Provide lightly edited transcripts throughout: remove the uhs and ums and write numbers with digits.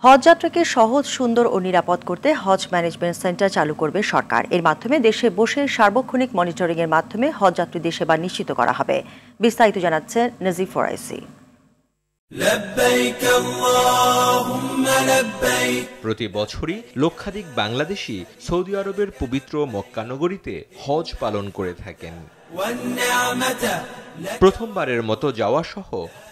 হজযাত্রাকে সহজ, সুন্দর ও নিরাপদ করতে হজ ম্যানেজমেন্ট সেন্টার চালু করবে সরকার। এর মাধ্যমে দেশে বসে সার্বক্ষণিক মনিটরিং এর মাধ্যমে হজযাত্রীদের সেবা নিশ্চিত করা হবে। বিস্তারিত জানাচ্ছেন নাজিফ ফরাইসি। প্রতি বছরই লক্ষাধিক বাংলাদেশি সৌদি আরবের পবিত্র মক্কা নগরীতে হজ পালন করে থাকেন। প্রথমবারের মতো যাওয়া সহ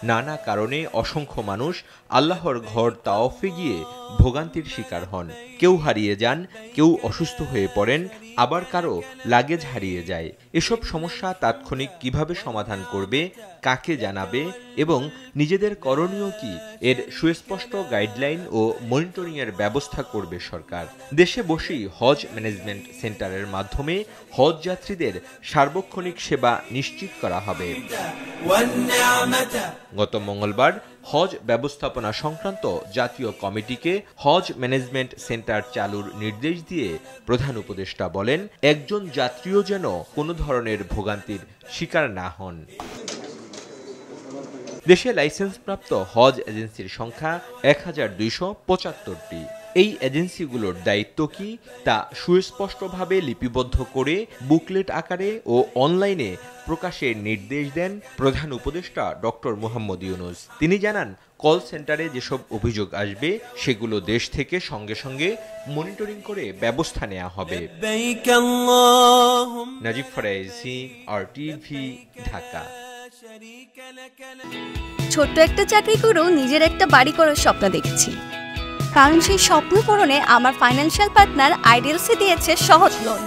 নানা কারণে অসংখ্য মানুষ আল্লাহর ঘর তাওয়াফে গিয়ে ভোগান্তির শিকার হন। কেউ হারিয়ে যান, কেউ অসুস্থ হয়ে পড়েন, আবার কারো লাগেজ হারিয়ে যায়। এসব সমস্যা তাৎক্ষণিক কিভাবে সমাধান করবে, কাকে জানাবে এবং নিজেদের করণীয় কি, এর সুস্পষ্ট গাইডলাইন ও মনিটরিং এর ব্যবস্থা করবে সরকার। দেশে বসেই হজ ম্যানেজমেন্ট সেন্টারের মাধ্যমে হজ যাত্রীদের সার্বক্ষণিক সেবা নিশ্চিত করা হবে। গত মঙ্গলবার হজ ব্যবস্থাপনা সংক্রান্ত জাতীয় কমিটিকে হজ ম্যানেজমেন্ট সেন্টার চালুর নির্দেশ দিয়ে প্রধান উপদেষ্টা বলেন, একজন যাত্রীও যেন কোনো ধরনের ভোগান্তির শিকার না হন। দেশে লাইসেন্সপ্রাপ্ত হজ এজেন্সির সংখ্যা ১,২৭৫টি। এই এজেন্সিগুলোর দায়িত্ব কি তা সুস্পষ্টভাবে লিপিবদ্ধ করে বুকলেট আকারে ও অনলাইনে প্রকাশের নির্দেশ দেন প্রধান উপদেষ্টা ডক্টর মোহাম্মদ ইউনূস। তিনি জানান, কল সেন্টারে যেসব অভিযোগ আসবে সেগুলো দেশ থেকে সঙ্গে সঙ্গে মনিটরিং করে ব্যবস্থা নেওয়া হবে। নাজিফ ফরাইসি, RTV, ঢাকা। ছোট্ট একটা চাকরি করেও নিজের একটা বাড়ি করার স্বপ্ন দেখছি, কারণ সেই স্বপ্ন পূরণে আমার ফাইন্যান্সিয়াল পার্টনার আইডিএলসি দিয়েছে সহজ লোন।